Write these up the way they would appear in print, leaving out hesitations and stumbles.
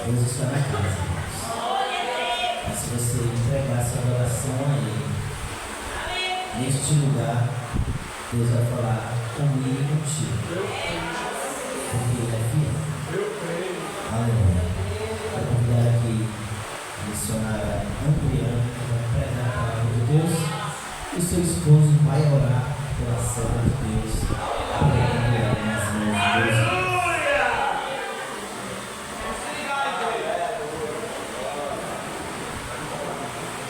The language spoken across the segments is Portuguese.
Deus está na casa. Mas se você entregar sua adoração a Ele, neste lugar, Deus vai falar comigo e contigo. Porque Ele é fiel. Aleluia. Vou convidar aqui a missionária Andriana, que vai pregar a palavra de Deus. E seu esposo vai orar pela serva de Deus. Aleluia. Nas mãos de Deus.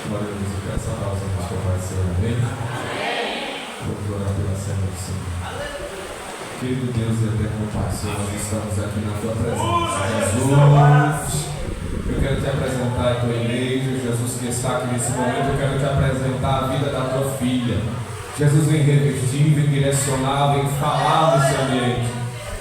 Glória a Deus, eu quero saudar os irmãos que apareceram, amém? Vamos orar pela serva do Senhor. Querido Deus e eterno Pai, Senhor, nós estamos aqui na Tua presença. Jesus, eu quero te apresentar a Tua igreja. Jesus que está aqui nesse momento, eu quero te apresentar a vida da Tua filha. Jesus vem revestir, vem direcionar, vem falar nesse ambiente.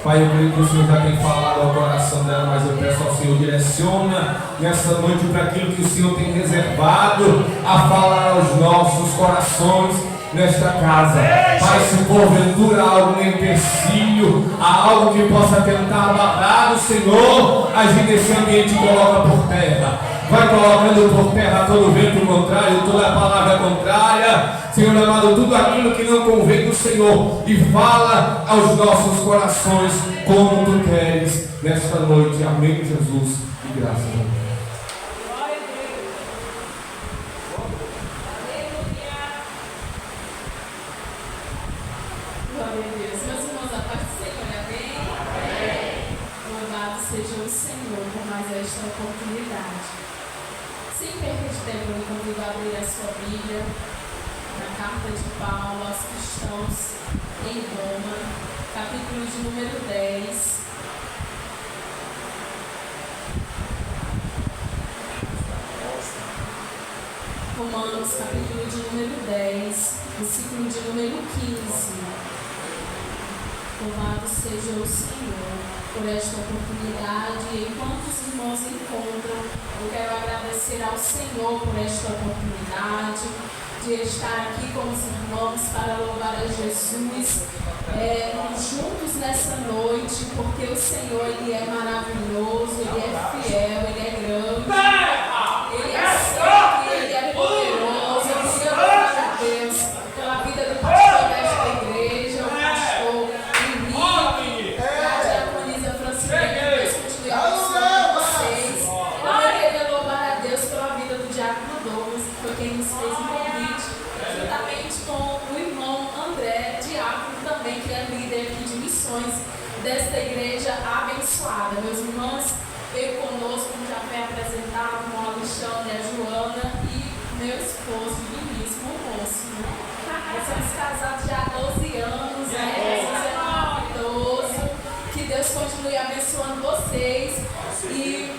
Pai, eu creio que o Senhor já tem falado ao coração dela, mas eu peço ao Senhor, direciona nessa noite para aquilo que o Senhor tem reservado a falar aos nossos corações nesta casa. Pai, se porventura há algum empecilho, há algo que possa tentar abalar o Senhor, agir nesse ambiente e coloca por terra. Vai colocando por terra todo vento contrário, toda palavra contrária, Senhor amado, tudo aquilo que não convém do Senhor, e fala aos nossos corações como Tu queres nesta noite. Amém, Jesus, e graças a Deus. Glória a Deus. Meus irmãos, a paz do Senhor, amém? Louvado seja o Senhor por mais esta oportunidade. Sem perda de tempo, eu convido a abrir a sua Bíblia na carta de Paulo aos cristãos em Roma, capítulo de número 10. Romanos, capítulo de número 10, versículo de número 15. Louvado seja o Senhor por esta oportunidade. E enquanto os irmãos encontram, eu quero agradecer ao Senhor por esta oportunidade de estar aqui com os irmãos para louvar a Jesus juntos nessa noite, porque o Senhor, Ele é maravilhoso, Ele é fiel, Ele é grande, Ele é santo, Ele é poderoso. Eu queria louvar a Deus pela vida do pastor desta igreja, o pastor Henrique, a diaconisa Francisca, que Deus continue abençoando vocês. Eu queria louvar a Deus pela vida do diácono Douglas, que foi quem nos fez o convite, juntamente com o irmão André, diácono também, que é líder aqui de missões desta igreja abençoada. Meus irmãos, veio conosco, como já foi apresentado, com o Alexandre, a Joana e meu esposo, Vinícius, o moço, né? Nós somos casados já há 12 anos, né? Jesus é maravilhoso, que Deus continue abençoando vocês. E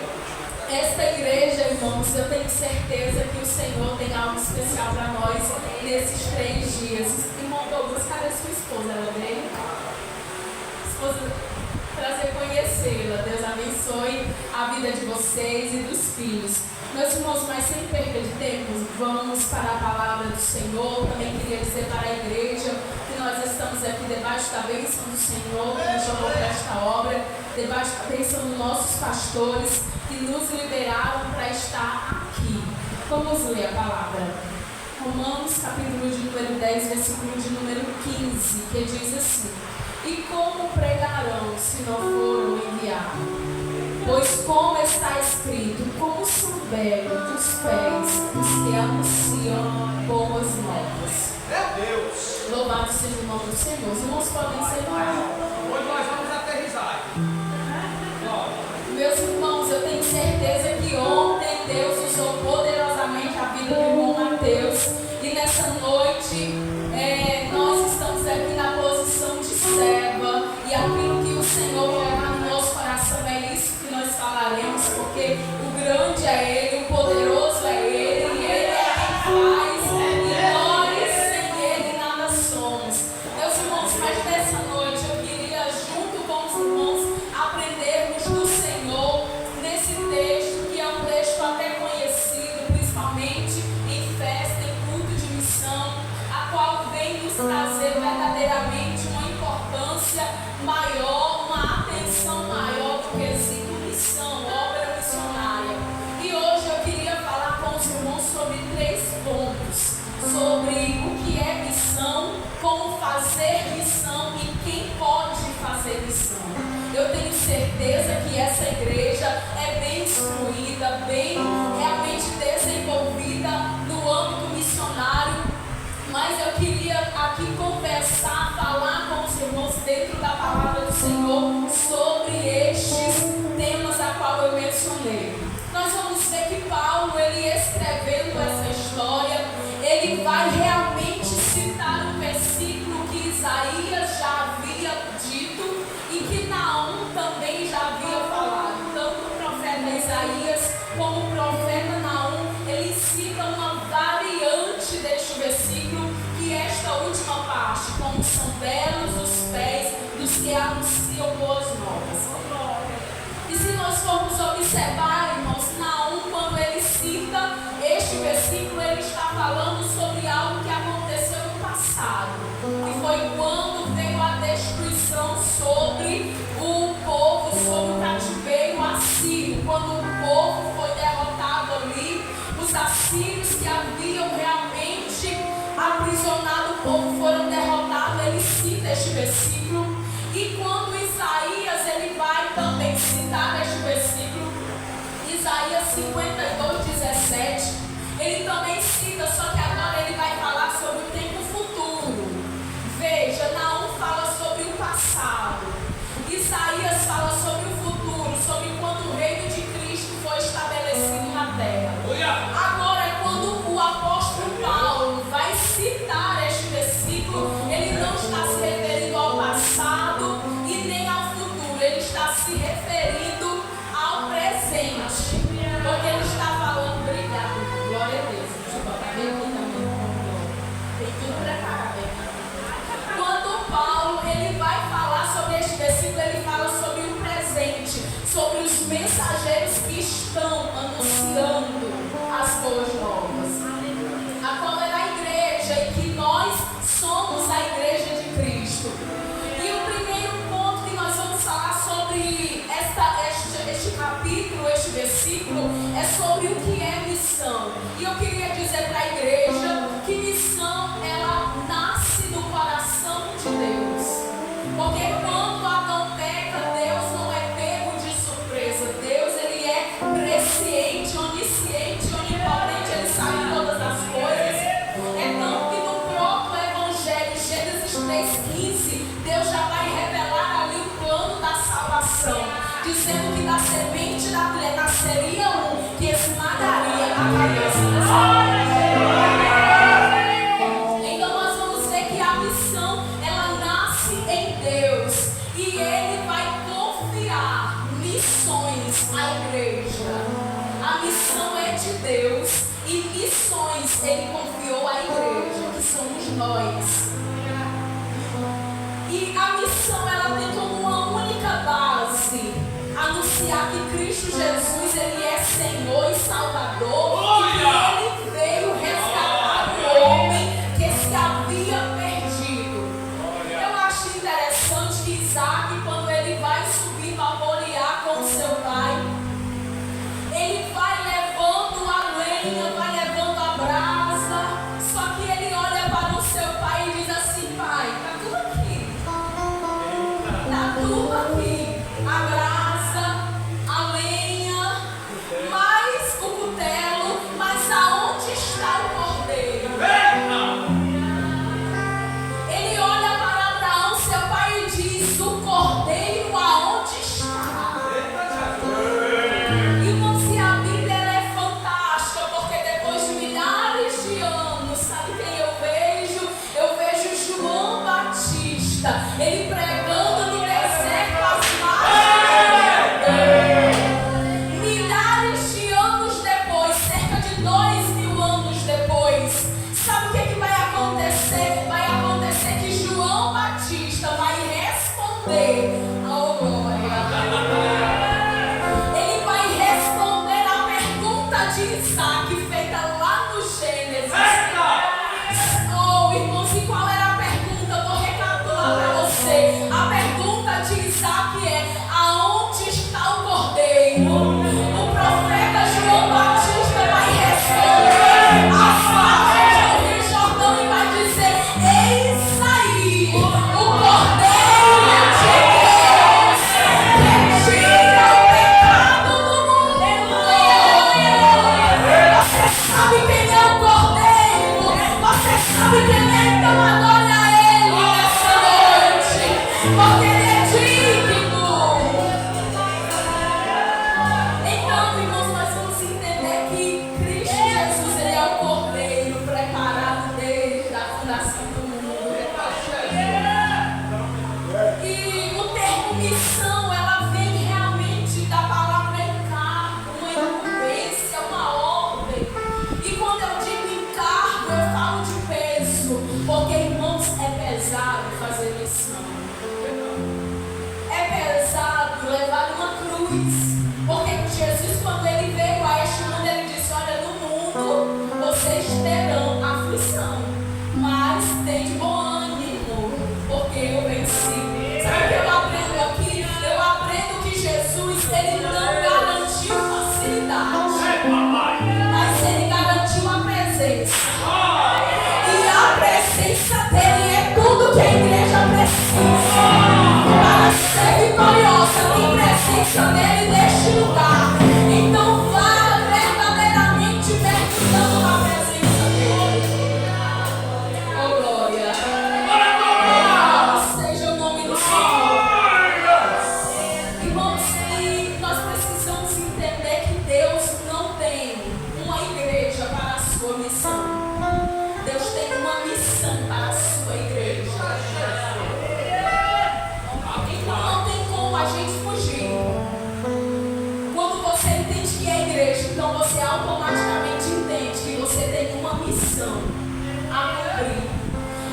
esta igreja, irmãos, eu tenho certeza que o Senhor tem algo especial para nós nesses 3 dias. Irmão Douglas, cadê sua esposa? Ela veio? Esposa, prazer conhecê-la. Deus abençoe a vida de vocês e dos filhos. Meus irmãos, mas sem perda de tempo, vamos para a palavra do Senhor. Também queria dizer para a igreja que nós estamos aqui debaixo da bênção do Senhor, que nos chamou para esta obra, debaixo da bênção dos nossos pastores, que nos liberaram para estar aqui. Vamos ler a palavra. Romanos, capítulo de número 10, versículo de número 15, que diz assim: E como pregarão se não foram enviados? Pois como está escrito, como são belos os pés dos que anunciam boas novas. Meu Deus! Louvado seja o nome do Senhor. Os irmãos podem sentar. Hoje nós vamos aterrissar. Meus irmãos, eu tenho certeza que ontem Deus usou poderosamente a vida do irmão Mateus. E nessa noite, nós estamos aqui na posição de serva. E aquilo que o Senhor colocar no nosso coração é isso que nós falaremos. Porque o grande é Ele, o poderoso é Ele. E Ele é quem faz. E nós, sem Ele, nada somos. Meus irmãos, mas nessa noite eu queria, junto com os irmãos, aprendermos do Senhor nesse texto, que é um texto até conhecido, certeza que essa igreja é bem instruída, bem realmente desenvolvida no âmbito missionário. Mas eu queria aqui conversar, falar com os irmãos dentro da palavra do Senhor sobre estes temas a qual eu mencionei. Nós vamos ver que Paulo, ele escrevendo essa história, ele vai realmente citar um versículo que Isaías já havia dito e que Naum também já havia falado. Tanto o profeta Isaías como o profeta Naum, eles citam uma variante deste versículo, que é esta última parte: como são belos os pés dos que anunciam boas novas. E se nós formos observar, irmãos, Naum, quando ele cita este versículo, ele está falando sobre algo que aconteceu no passado, que foi quando veio a destruição sobre o povo, sobre o cativeiro assírio, quando o povo foi derrotado ali, os assírios que haviam realmente aprisionado o povo foram derrotados. Ele cita este versículo. E quando Isaías, ele vai também citar este versículo, Isaías 52:17, ele também cita, só que agora ele vai falar sobre o tempo futuro. Veja, Naum fala sobre o passado, Isaías fala sobre o futuro, sobre quando o reino de Cristo foi estabelecido na terra. Agora é quando o apóstolo Paulo vai citar este versículo, ele não está se referindo ao passado e nem ao futuro, ele está se referindo ao presente, porque ele está falando, obrigado, glória a Deus, deixa eu botar bem aqui também, tem tudo preparado aqui. Quando Paulo, ele vai falar sobre este versículo, ele fala sobre o presente, sobre os mensageiros que estão anunciando as boas novas, a qual é a igreja e que nós somos a igreja de Cristo. E o primeiro ponto que nós vamos falar sobre este capítulo, este versículo, é sobre o que é missão. E eu queria dizer para a igreja que missão, ela nasce do coração de Deus. Porque quando Adão peca, Deus não é pego de surpresa. Deus, ele é presciente, onisciente, onipotente, ele sabe todas as coisas. É tanto que no próprio Evangelho, Gênesis 3:15, Deus já vai revelar ali o plano da salvação, dizendo que da semente da mulher nasceria um que esmagaria a cabeça dessa. Então nós vamos ver que a missão, ela nasce em Deus e Ele vai confiar missões à igreja. A missão é de Deus e missões Ele confiou à igreja, que somos nós. E a missão, ela tem como uma única base anunciar que Cristo Jesus, ele é Senhor e Salvador, e que ele veio resgatar o homem que se havia perdido. Eu acho interessante que Isaac, quando ele vai subir para Moriá com seu pai, ele vai levando a lenha, vai levando a brasa, só que ele olha para o seu pai e diz assim: pai, está tudo aqui. Está tudo aqui. A brasa, a lenha, mais o cutelo, mas aonde está o cordeiro? Ele olha para Abraão, seu pai, e diz: o cordeiro aonde está? Irmãos, e a Bíblia, ela é fantástica, porque depois de milhares de anos, sabe quem eu vejo? Eu vejo João Batista, ele pregando no deserto as margens do Jordão. Milhares de anos depois, cerca de 2000 anos depois, sabe o que vai acontecer? Vai acontecer que João Batista vai responder ao glória. Ele vai responder a pergunta de Isaac, feita lá no Gênesis. Oh, irmãos, e qual era a pergunta? Vou recapitular para você. A pergunta de Isaac é: aonde está o cordeiro? O profeta João Batista vai responder às margens do Rio Jordão e vai dizer: eis aí o cordeiro de Deus, que presença. E a presença dele é tudo que a igreja precisa. Para ser vitoriosa, tem presença dele neste lugar. Então vá verdadeiramente mergulhando na presença dele. Oh glória. Seja o nome do Senhor. Irmãos, e nós precisamos entender que Deus não tem uma igreja para a sua missão. Deus tem uma missão para a sua igreja. Então não tem como a gente fugir. Quando você entende que é igreja, então você automaticamente entende que você tem uma missão a cumprir.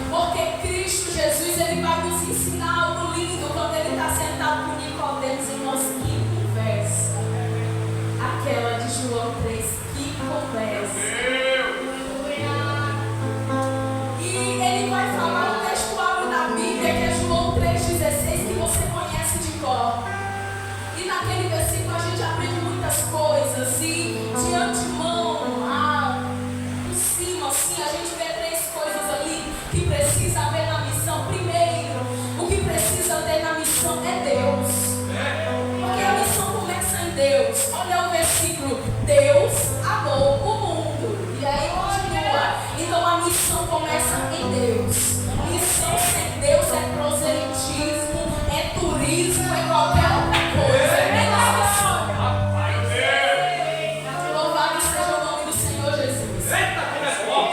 Porque Cristo Jesus, ele vai nos ensinar algo lindo quando ele está sentado com Nicodemos em nossa conversa. Aquela de João 3, que conversa. E ele vai falar o textuário da Bíblia, que é João 3,16, que você conhece de cor. E naquele versículo a gente aprende muitas coisas. E de antemão, por cima, assim, a gente vê 3 coisas ali que precisa haver na missão. Primeiro, o que precisa ter na missão é Deus. Porque a missão começa em Deus. Olha o versículo: Deus amou o mundo. E aí continua. Então a missão começa em Deus. Missão sem Deus é proselitismo, é turismo, é qualquer outra coisa. Louvado seja o nome do Senhor Jesus.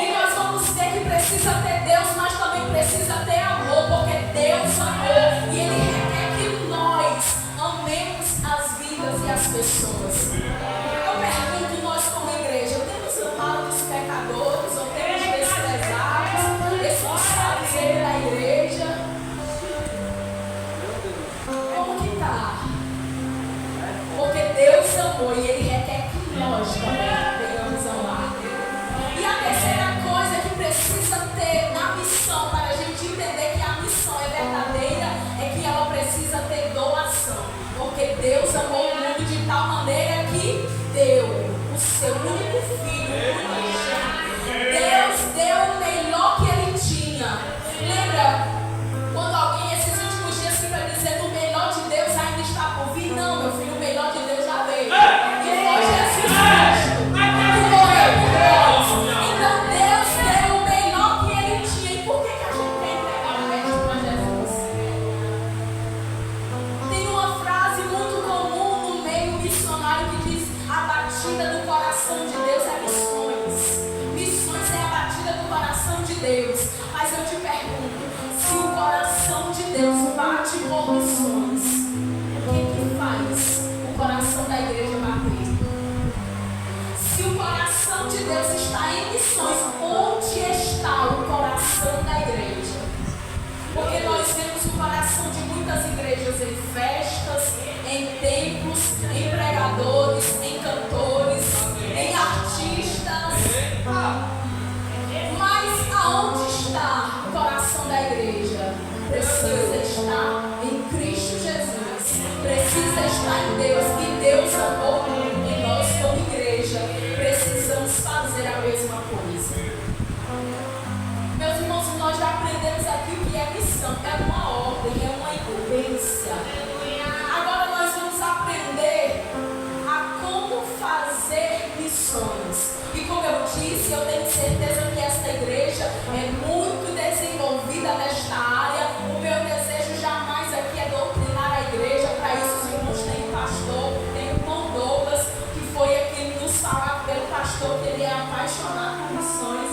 E nós vamos ver que precisa ter Deus, mas também precisa ter amor, porque Deus amou e Ele requer que nós amemos as vidas e as pessoas. Eu pergunto, nós como igreja, temos amado os pecadores ou temos desprezado, expulsados ele da igreja? Como que está? Porque Deus amou e Ele requer que nós também venhamos amar. E a terceira coisa que precisa ter na missão, para a gente entender que a missão é verdadeira, é que ela precisa ter doação. Porque Deus amou o mundo de tal maneira que deu o seu único filho, Deus deu o melhor que Ele tinha. Lembra quando alguém esses últimos dias fica dizendo o melhor de Deus ainda está por vir? Não, meu filho, o melhor de Deus já veio. E foi Jesus Cristo que morreu por nós. Então Deus deu o melhor que Ele tinha. E por que a gente quer entregar o resto para Jesus? Tem uma frase muito comum no meio missionário que diz: a batida do coração de Deus é missões. Missões é a batida do coração de Deus. Mas eu te pergunto, se o coração de Deus bate por missões, o que faz o coração da igreja bater? Se o coração de Deus está em missões, onde está o coração da igreja? Porque nós vemos o coração de muitas igrejas em festas, em templos, em pregadores, em cantores, em artistas. Mas aonde está o coração da igreja? Precisa estar em Cristo Jesus. Precisa estar em Deus. E Deus amou o mundo. E nós, como igreja, precisamos fazer a mesma coisa. Meus irmãos, nós já aprendemos aqui o que é missão. É uma ordem, é uma incumbência. Agora nós vamos aprender a como fazer missões. E como eu disse, eu tenho certeza que esta igreja é muito desenvolvida nesta área. O meu desejo jamais aqui é doutrinar a igreja. Para isso os irmãos têm um pastor, tem o irmão Douglas, que foi aqui nos falar pelo pastor que ele é apaixonado por missões.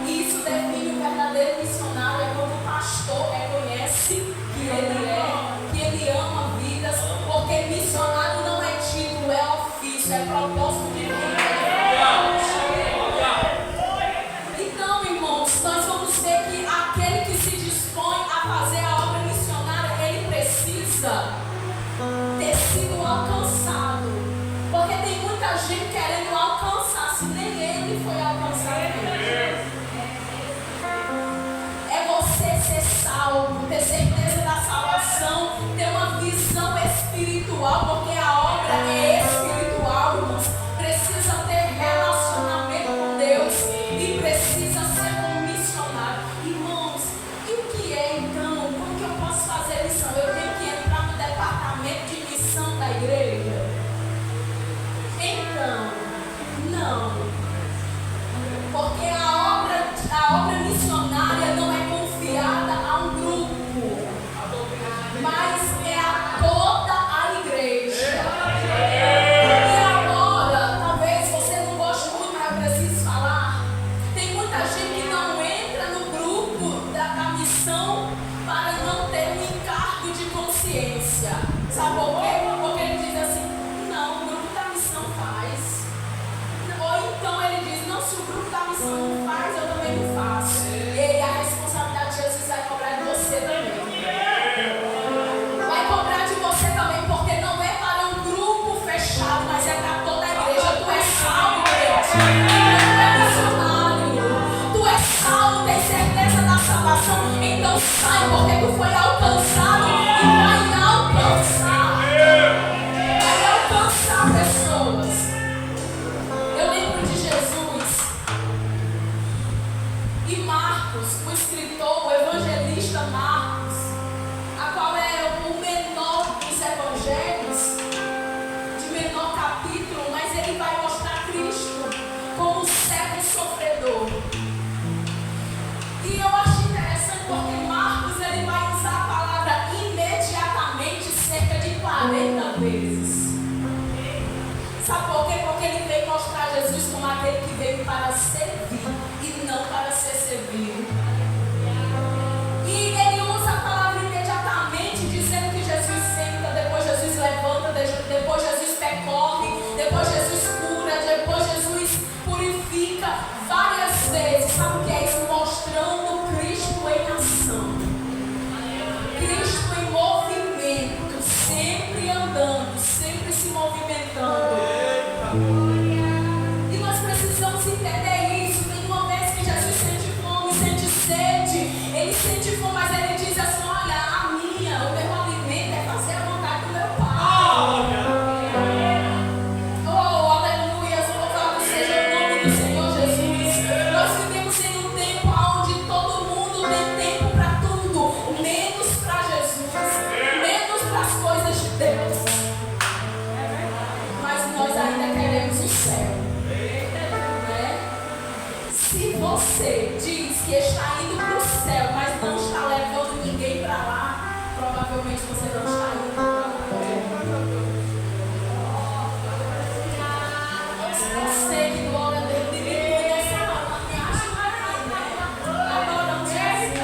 E isso define o verdadeiro missionário, é quando o pastor reconhece que ele ama vidas, porque missionário não é título, é ofício, é propósito de vida. Então, irmãos, nós vamos ver que aquele que se dispõe a fazer a obra missionária, ele precisa ter sido alcançado. Porque tem muita gente querendo alcançar, se nem ele foi alcançado. É você ser salvo, ter certeza da salvação. Tu és salvo, tem certeza da salvação. Então sai, porque tu foi alcançado e vai alcançar. Vai alcançar pessoas. Eu lembro de Jesus e Marcos, o escritor, o evangelista Marcos, a qual é o menor dos evangelhos, de menor capítulo, mas ele vai mostrar Cristo como um servo sofredor. E eu acho interessante porque Marcos ele vai usar a palavra imediatamente cerca de 40 vezes. Sabe por quê? Porque ele veio mostrar Jesus como aquele que veio para servir e não para ser servido. E ele usa a palavra imediatamente, dizendo que Jesus senta, depois Jesus levanta, depois Jesus percorre, depois Jesus cura, depois Jesus purifica várias vezes. Sabe o que é isso? Mostrando Cristo em ação. Cristo em movimento, sempre andando, sempre se movimentando. E nós precisamos entender isso. Tem uma vez que Jesus sente fome, sente sede. Ele sente fome, mas ele diz assim: olha, o meu alimento é fazer a vontade do meu Pai. Oh, aleluia, louvado seja o nome do Senhor Jesus. Nós vivemos em um tempo onde todo mundo tem tempo para tudo, menos para Jesus, menos para as coisas de Deus. Mas nós ainda queremos o céu, né? Se você diz que está indo para o céu, mas não está levando ninguém para lá, provavelmente você não está indo para lá. Eu sei que glória a Deus me conhece, não me acha mais, né? Adoramos Jesus.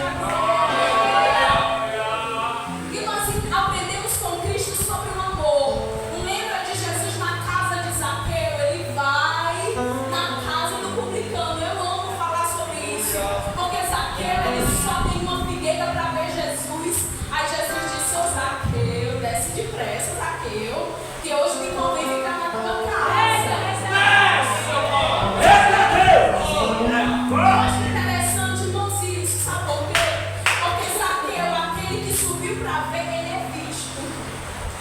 E nós aprendemos com Cristo sobre o amor. Lembra de Jesus na casa de Zaqueu? Ele vai na casa do publicano. Eu amo falar sobre isso, porque Zaqueu ele só tem uma figueira para ver Jesus. Aí Jesus disse: ô Zaqueu, desce depressa, Zaqueu, que hoje me convém ficar na tua casa. Eu acho interessante, irmãos, isso. Sabe por quê? Porque Zaqueu, aquele que subiu para ver, ele é visto.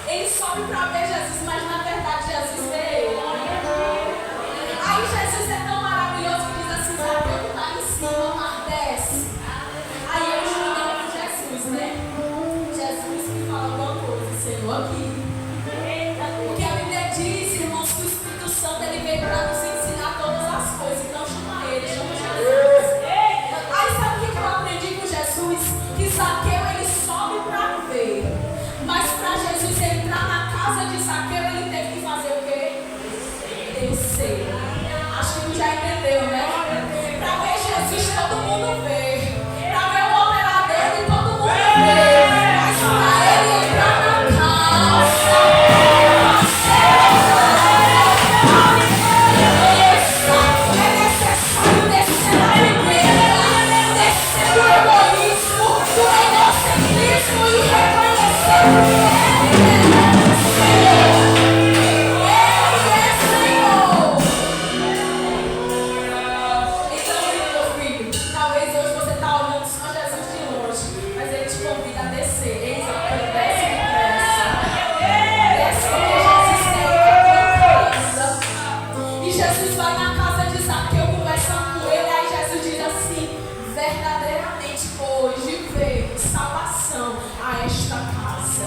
Ele sobe para ver Jesus, mas na verdade Jesus vê ele. Aí Jesus é tão maravilhoso que diz assim: Zaqueu, tu tá em cima, mas desce. Aí eles ligam para Jesus, né? Jesus que fala alguma coisa, Senhor, aqui. Porque a Bíblia diz, irmãos, que o Espírito Santo ele veio para nos ensinar todas as coisas. Então chama ele, chama Jesus. Aí sabe o que eu aprendi com Jesus? Que Zaqueu ele sobe para ver. Mas para Jesus entrar na casa de Zaqueu, ele teve que fazer o quê? Descer. Acho que tu já entendeu, né? Para ver Jesus todo mundo vê. Para ver o operador todo mundo vê. Mas para ele entrar na casa, é necessário descer a primeira, descer do egoísmo, do egocentrismo e reconhecer que Ele é Senhor. Então, meu filho, talvez hoje você está olhando só Jesus de longe, mas Ele te convida a descer. Eis aqui, desce depressa. Desce porque Jesus quer ir na tua casa. E Jesus vai na casa de Zaqueu conversando com ele. Aí Jesus diz assim: verdadeiramente hoje veio salvação a esta casa,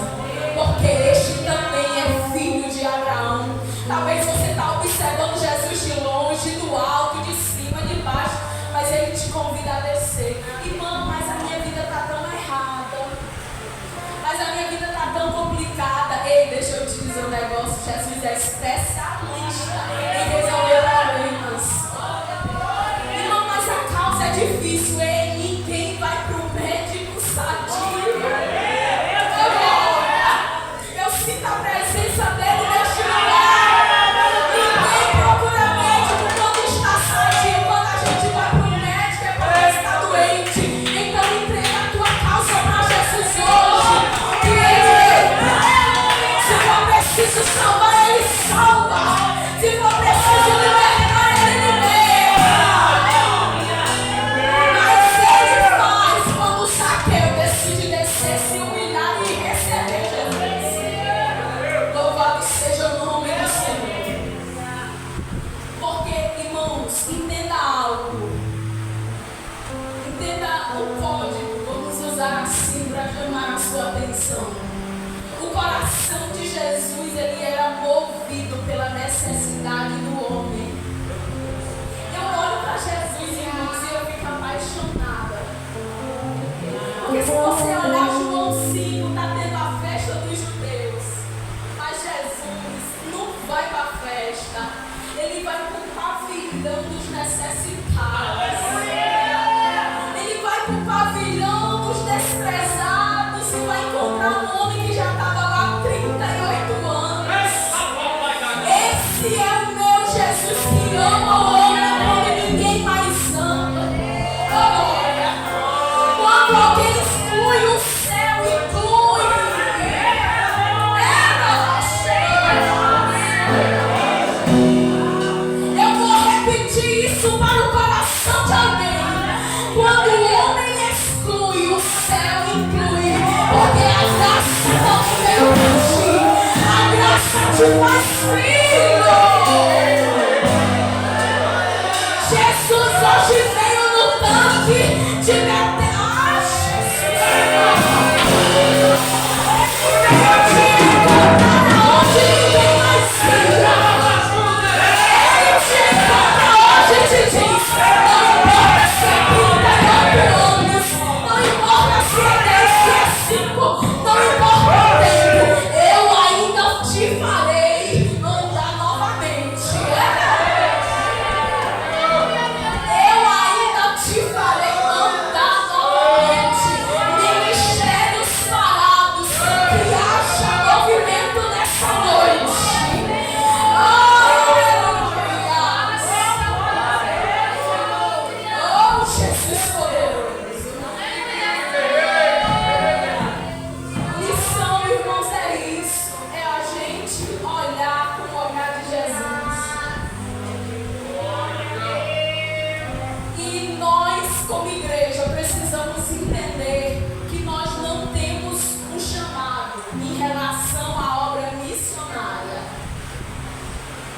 porque este também é filho de Abraão. Talvez você está observando Jesus de longe, do alto, de cima, de baixo, mas ele te convida a descer. Irmão, mas a minha vida está tão errada, mas a minha vida está tão complicada. Ei, deixa eu te dizer um negócio: Jesus é especialista em resolver problemas. Irmão, mas a causa é difícil. Ei, ninguém vai pro médico sadio. o código, vamos usar assim para chamar a sua atenção. O coração de Jesus, ele era movido pela necessidade do homem. Eu olho para Jesus, irmãos, e eu fico apaixonada. Porque se você olhar João 5, está tendo a festa dos judeus. Mas Jesus não vai para a festa. Ele vai para o pavilhão dos necessitados. Ele vai para o pavilhão dos desprezados e vai encontrar um homem que já estava lá há 38 anos. Esse é o meu Jesus que ama o homem como ninguém mais ama. Olha, quando alguém exclui o céu, inclui. Eu vou repetir isso para o coração de alguém. Quando o homem exclui, o céu inclui. Porque a graça não veio de ti. A graça te faz filho. Jesus hoje veio no tanque de meter.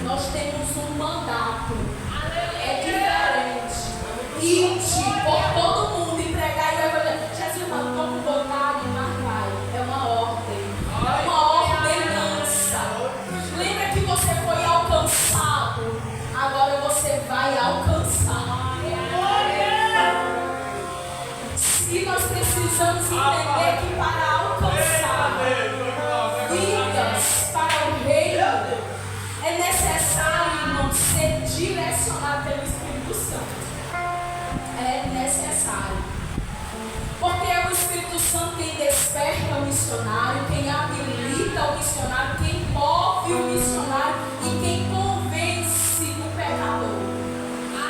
Nós temos um mandato, é diferente. Ir por todo mundo e pregar e o evangelho. Jesus não estou com vontade, mas vai. É uma ordem, uma ordenança. Lembra que você foi alcançado, agora você vai alcançar. E nós precisamos entender que para alcançar vidas para o reino, é necessário, irmão, ser direcionado pelo Espírito Santo. É necessário. Porque é o Espírito Santo quem desperta o missionário, quem habilita o missionário, quem move o missionário e quem convence o pecador.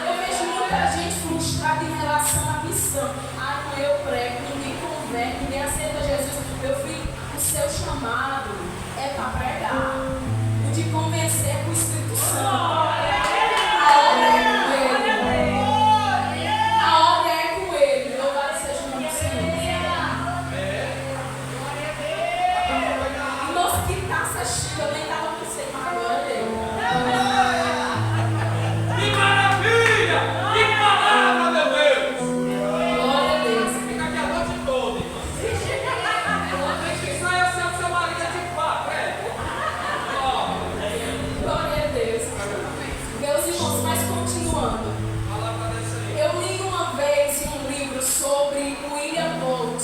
Eu vejo muita gente frustrada em relação à missão. Não, eu prego, ninguém converte, ninguém aceita Jesus. Meu filho, o seu chamado é para pregar. De convencer com o Espírito Santo. A obra é com ele. A obra é com ele. Louvado seja o nome do Senhor. Nossa, que taça chique. Eu nem estava pensando, mas agora deu. Que maravilha! Que palavra, meu Deus! Glória a Deus. Fica aqui a noite toda, irmão. Isso aí é o seu marido é de quatro, é? Glória a Deus. Meus irmãos, mas continuando. Eu li uma vez um livro sobre William Bolt,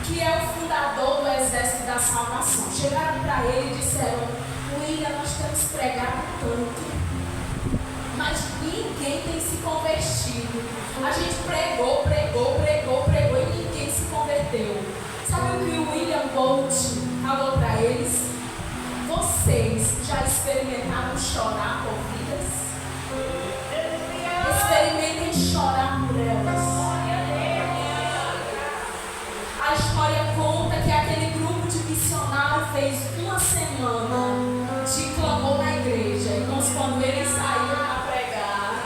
que é o fundador do Exército da Salvação. Chegaram para ele e disseram: William, nós temos pregado tanto, mas ninguém tem se convertido. A gente pregou e ninguém se converteu. Sabe o que o William Bolt falou para eles? Vocês já experimentaram chorar por vidas? Experimentem chorar por elas. A história conta que aquele grupo de missionários fez uma semana de clamor na igreja. Então, quando eles saíram para pregar,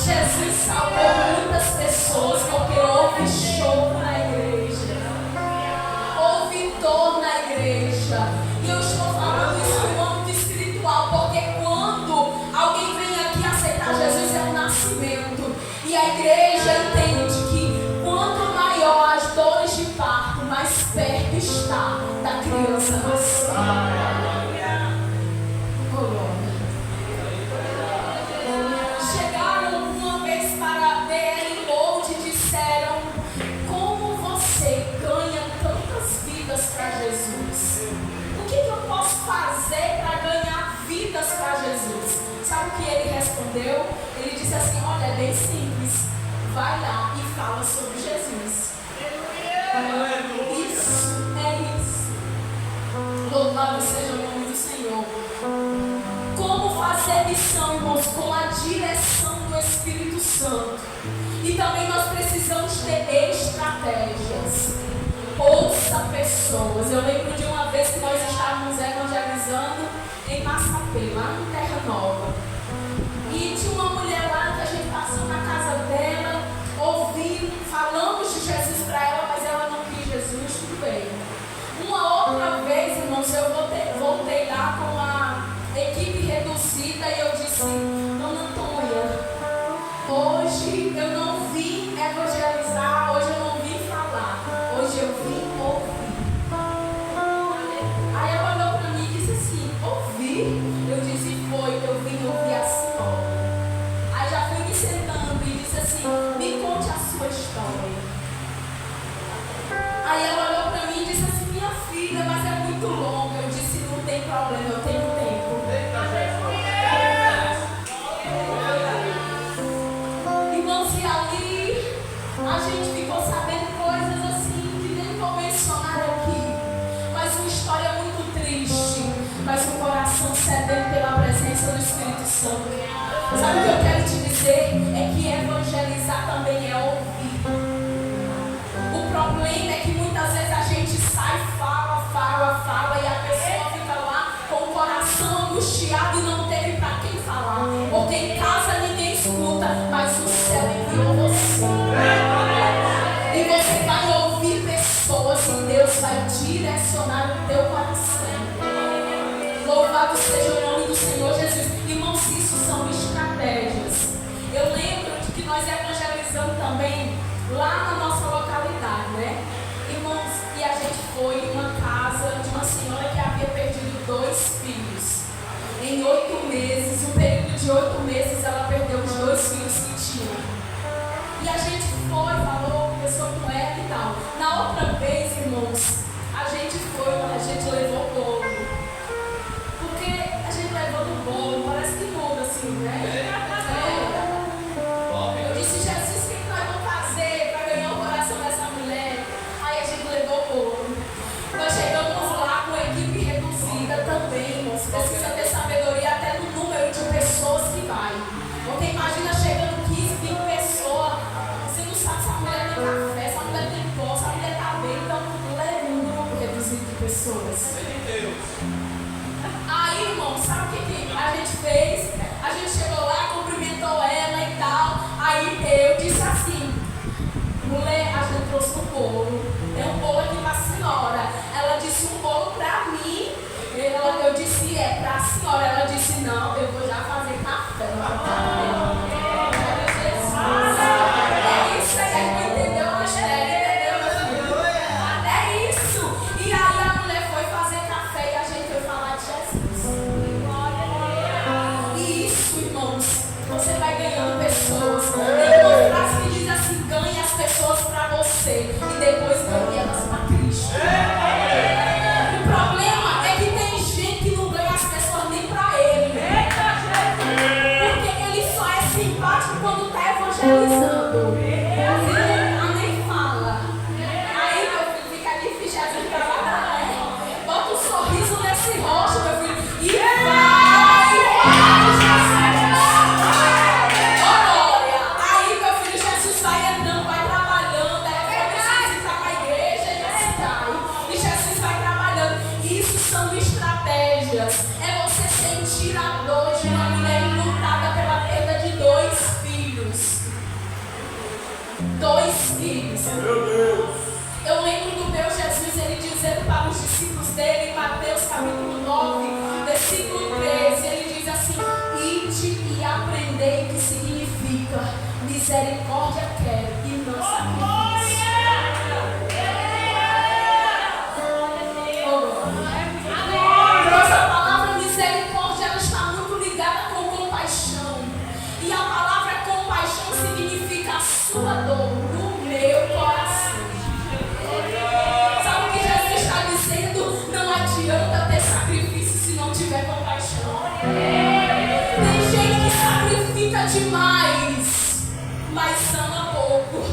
Jesus salvou muitas pessoas porque houve choro na igreja. Houve dor na igreja. E eu estou falando isso no âmbito espiritual, porque quando alguém vem aqui aceitar Jesus é um nascimento. E a igreja entende o que ele respondeu? Ele disse assim: olha, é bem simples. Vai lá e fala sobre Jesus. Isso é isso. Louvado seja o nome do Senhor. Como fazer missão, irmãos? Com a direção do Espírito Santo. E também nós precisamos ter estratégias. Ouça pessoas. Eu lembro de uma vez que nós estávamos evangelizando em Massapê, lá em Terra Nova. E tinha uma mulher lá que a gente passou na casa dela, ouvindo, falamos de Jesus para ela, mas ela não quis Jesus, tudo bem. Uma outra vez, irmãos, eu voltei lá com a equipe reduzida e eu disse: Dona Antônia, hoje eu não vim evangelizar, hoje eu não vim falar, hoje eu vim ouvir. Aí ela olhou para mim e disse assim: ouvir? Eu disse: foi, eu vim ouvir a senhora. Aí já fui me sentando e disse assim: me conte a sua história. Aí ela olhou para mim e disse assim: minha filha, mas é muito longa. Eu disse: não tem problema, eu tenho tempo. Irmãos, e ali a gente ficou sabendo coisas assim que nem vou mencionar aqui, mas uma história muito triste, mas um coração sedento pela presença do Espírito Santo. Sabe o que eu quero te dizer? É que evangelizar também é ouvir. O problema é que muitas vezes a gente sai, fala e a pessoa fica lá com o coração angustiado e não teve para quem falar. Porque em casa ninguém escuta, mas o céu enviou você. E você vai ouvir pessoas e Deus vai direcionar o teu coração. Louvado seja o nome do Senhor Jesus. Irmãos, isso são estratégias. Eu lembro de que nós evangelizamos também lá na nossa localidade, né? Irmãos, e a gente foi em uma casa de uma senhora que havia perdido 2 filhos. Em 8 meses, um período de 8 meses, ela perdeu os 2 filhos que tinha. E a gente foi, falou, conversou com ela e tal. Na outra vez, irmãos, a gente levou bolo. Porque a gente levando bolo, parece que muda assim, né? Eu disse: Jesus, o que nós vamos fazer para ganhar o coração dessa mulher? Aí a gente levou bolo. Nós chegamos lá com a equipe reduzida também, irmãos. Precisa ter sabedoria até no número de pessoas que vai. Porque imagina chegando 15, 20 pessoas. Você não sabe se a mulher tem café, se a mulher tem pó, se a mulher está bem. Então, leva um grupo reduzido de pessoas. Aí, irmão, sabe o que a gente fez? A gente chegou lá, cumprimentou ela e tal. Aí eu disse assim: mulher, a gente trouxe um bolo. Tem um bolo aqui pra senhora. Ela disse: um bolo pra mim. Eu disse: é pra senhora. Ela disse: não, eu vou já fazer café. É isso aí, não entendeu a história, entendeu? É isso. E aí a mulher foi fazer café e a gente foi falar de Jesus. E isso, irmãos, você vai ganhando pessoas. Tem uma frase que diz assim: ganhe as pessoas para você e depois ganhe elas para Cristo. O problema é que tem gente que não ganha as pessoas nem para ele. Porque ele só é simpático quando está evangelizando. Nem fala. Aí, meu filho, fica difícil a gente trabalhar, né? Bota um sorriso nesse rosto, meu filho, e vai, aí, meu filho, Jesus vai entrando, vai trabalhando, aí vai para a igreja e assim vai. E Jesus vai trabalhando. Isso são estratégias. É você sentir a dor de uma mulher enlutada pela perda de 2 filhos. 2 filhos. Meu Deus. Eu lembro do meu Jesus, ele dizendo para os discípulos dele, em Mateus capítulo 9, versículo 13, ele diz assim: ide e aprendei o que significa misericórdia quero e não sacrifício. Nossa palavra misericórdia, ela está muito ligada com compaixão. E a palavra compaixão significa a sua dor no meu coração. Sabe o que Jesus está dizendo? Não adianta ter sacrifício se não tiver compaixão. Tem gente que canta demais, mas ama pouco.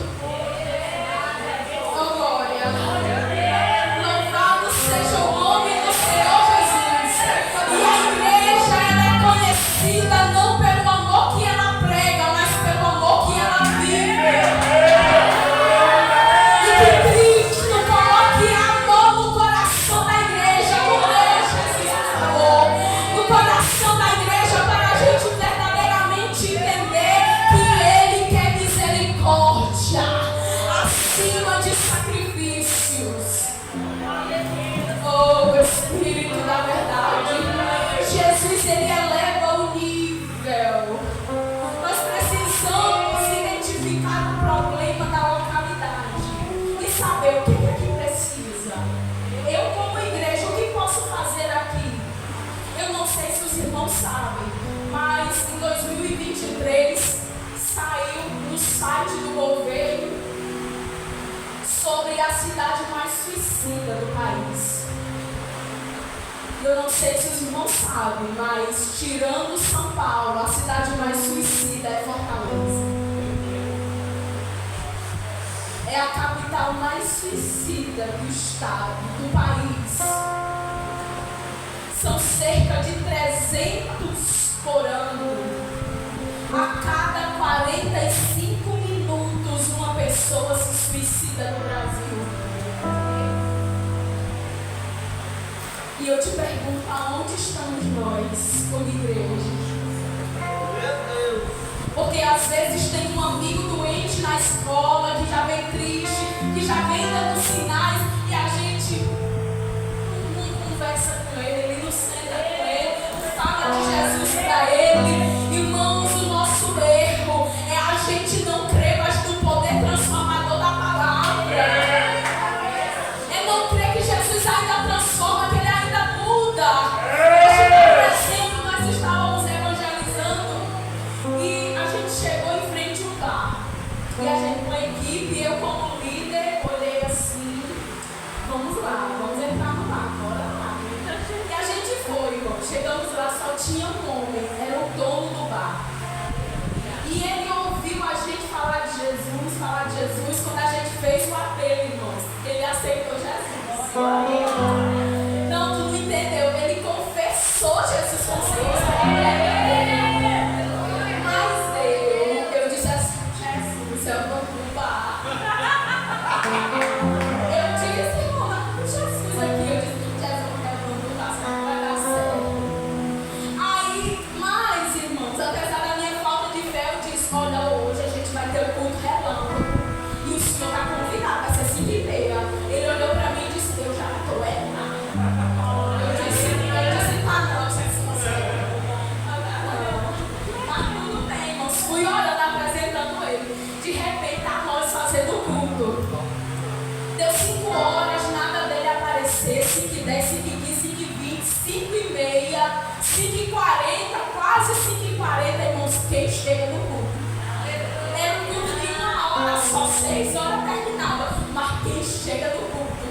Oh, glória. Louvado seja o nome do Senhor Jesus. E a igreja, ela é conhecida não pelo amor que ela prega, mas pelo amor que ela vive. E que Cristo coloque amor no coração da igreja, como Jesus falou. No coração da igreja, para a gente verdadeiramente entender que Ele quer misericórdia acima de sacrifícios. Oh, Espírito da verdade, Jesus, Ele eleva o nível. Nós precisamos identificar o problema da localidade e saber o que é que precisa. Eu, como igreja, o que posso fazer aqui? Eu não sei se os irmãos sabem, mas em 2023 saiu no site do governo sobre a cidade mais suicida do país. Eu não sei se os irmãos sabem, mas tirando São Paulo, a cidade mais suicida é Fortaleza. É a capital mais suicida do estado, do país. São cerca de 300 por ano. A cada 45 minutos uma pessoa se suicida no Brasil. E eu te pergunto, aonde estamos nós como igreja? Porque às vezes tem um amigo doente na escola que já vem triste, que já vem dando sinais e a gente não conversa com ele, não senta com ele, não fala de Jesus para ele. Irmãos, o nosso erro é a gente não crer mais no poder transformador da palavra. É não crer que Jesus ainda transforma, que Ele ainda muda. Hoje, por exemplo, nós estávamos evangelizando e a gente chegou em frente ao bar. E a gente, com a equipe, eu como líder, olhei assim, vamos lá, vamos entrar no bar, bora lá. E a gente foi, irmão. Chegamos lá, só tinha um homem, era o dono do bar. E ele ouviu a gente falar de Jesus, quando a gente fez o apelo, irmãos. Ele aceitou Jesus. Não, tu não entendeu. Ele confessou Jesus com Deus. Mas eu disse assim, Jesus, eu vou pro bar. Eu disse, irmão, não com Jesus aqui. Eu disse, Jesus, eu vou pro bar, senão não vai dar certo. Aí, mas, irmãos, apesar da minha falta de fé, eu disse, olha, hoje a gente vai ter o culto relâmpago. E o senhor está convidado, vai ser 5h30. Ele olhou para mim e disse, eu já estou errado. Eu disse, tá não, Jesus. Mas tudo bem, irmãos. Fui orando, apresentando ele. De repente, a nós fazendo o culto. Deu 5 horas, nada dele aparecer. 5h10, 5h15, 5h20, 5h30, 5h40, quase 5h40, irmãos. Quem chega no culto? Era um culto de 1 hora, só 6 horas terminava. Mas quem chega no culto?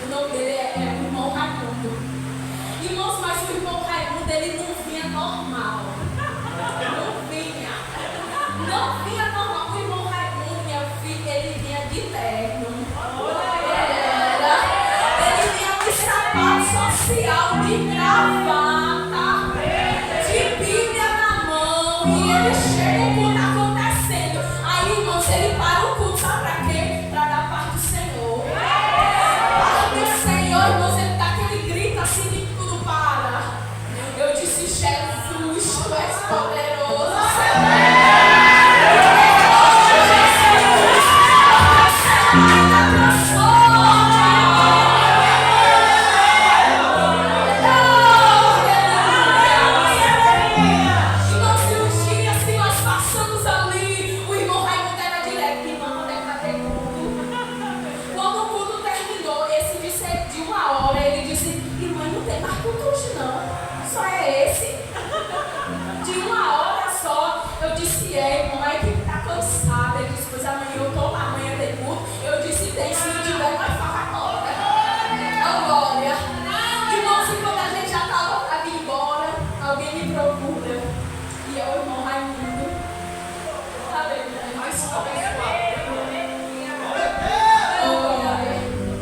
O nome dele é o irmão Raimundo. Irmãos, mas o irmão Raimundo, ele não vinha normal. Não vinha normal. O irmão Raimundo, minha filha, ele vinha de terno. Ele vinha de sapato social, de gravata, de Bíblia na mão. E ele chega, o culto acontecendo. Aí, irmãos, ele para o culto, sabe pra quê? Pra dar paz do Senhor. Paz do Senhor, irmãos, ele dá aquele grito assim que tudo para. Eu disse, Jesus, tu és poderoso, Senhor. Nós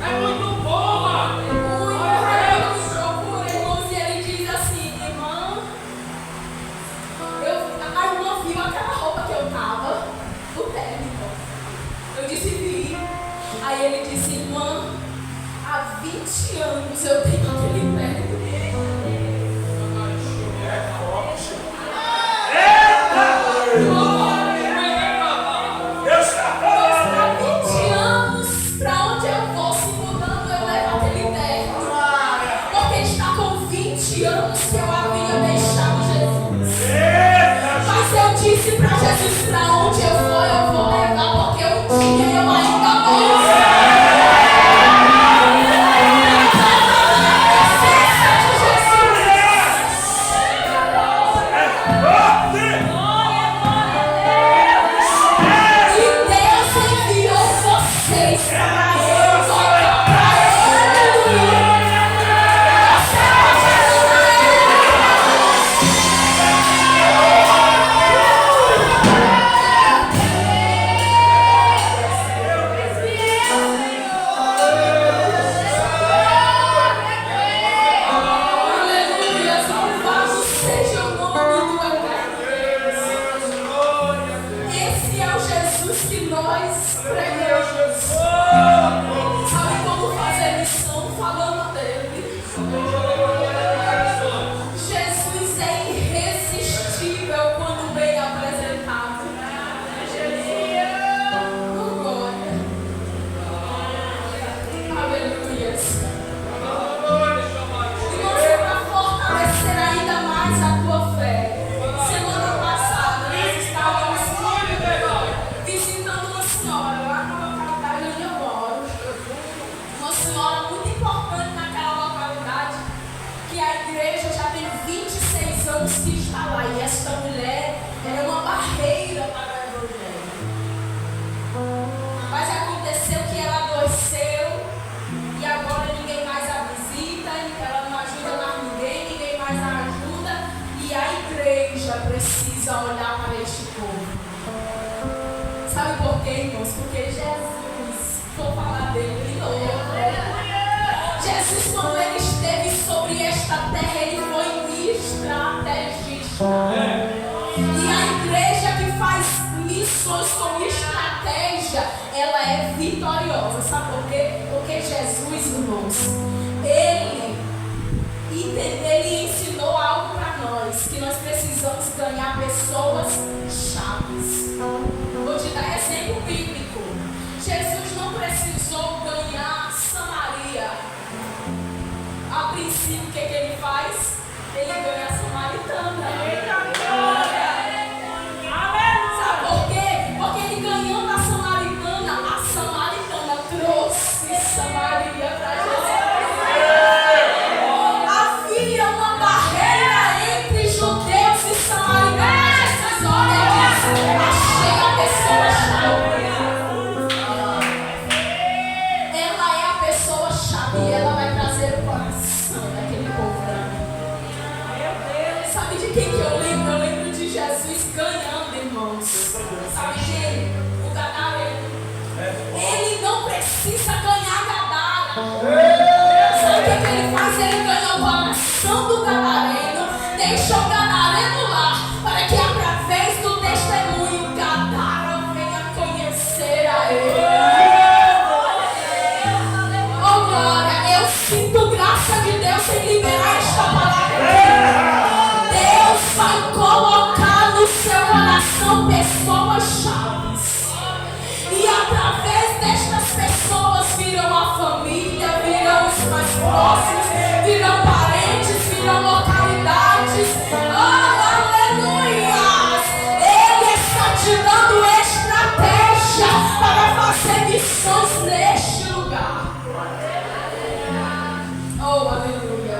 É muito bom, mano. Procura, irmãos, e ele diz assim, irmã, a irmã viu aquela roupa que eu tava, o térmico. Eu disse, vi. Aí ele disse, irmã, há 20 anos eu tenho aquele térmico. Jesus, pra onde eu vou levar, porque um dia eu ainda vou. E Deus enviou vocês para eu voltar para Ele. Precisa olhar para este povo. Sabe por quê, irmãos? Porque Jesus, vou falar dele de novo. Jesus, quando ele esteve sobre esta terra, ele foi estrategista. E a igreja que faz missões com estratégia, ela é vitoriosa. Sabe por quê? Porque Jesus, irmãos, ele ensinou algo para nós, que nós precisamos ganhar pessoas chaves. Vou te dar exemplo bíblico. Jesus não precisou ganhar Samaria. A princípio, o que ele faz? Ele ganha a samaritana. Sabe por quê? Porque ele ganhando a samaritana trouxe Samaria para Jesus. Sabe quem? O Gadareno. Ele não precisa ganhar Gadara. Sabe o que ele faz? Ele ganha o coração do Gadareno, deixa o Gadareno lá, para que através do testemunho Gadara venha conhecer a ele. Oh glória, eu sinto graça de Deus em liberar esta palavra. Deus vai colocar no seu coração pessoas chaves. E através destas pessoas virão a família, virão os mais próximos, virão parentes, virão localidades. Oh, aleluia! Ele está te dando estratégia para fazer missões neste lugar. Oh, aleluia!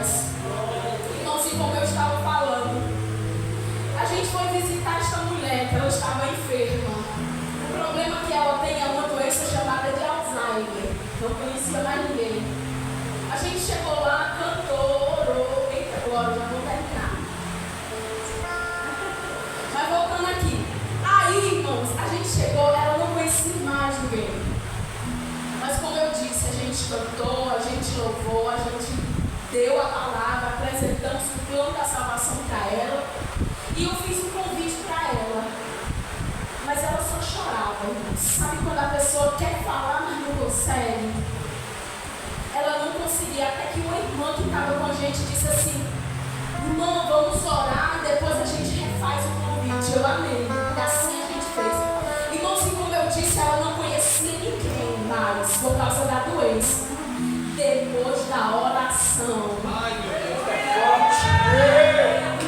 Irmãos, e como eu estava falando, a gente foi visitar esta mulher, que ela estava enferma. O problema é que ela tem é uma doença chamada de Alzheimer. Não conhecia mais ninguém. A gente chegou lá, cantou, orou. Eita, glória, já vou terminar. Mas voltando aqui. Aí, irmãos, a gente chegou, ela não conheci mais ninguém. Mas como eu disse, a gente cantou, a gente louvou, a gente deu a palavra, apresentamos o plano da salvação para ela. E eu fiz um convite para ela. Mas ela só chorava. Sabe quando a pessoa quer falar, mas não consegue? Ela não conseguia, até que uma irmã que estava com a gente disse assim: irmã, vamos orar e depois a gente refaz o convite. Eu amei. E assim a gente fez. Irmãos, e como eu disse, ela não conhecia ninguém mais por causa da doença. Depois da oração. Ai, meu Deus, é forte.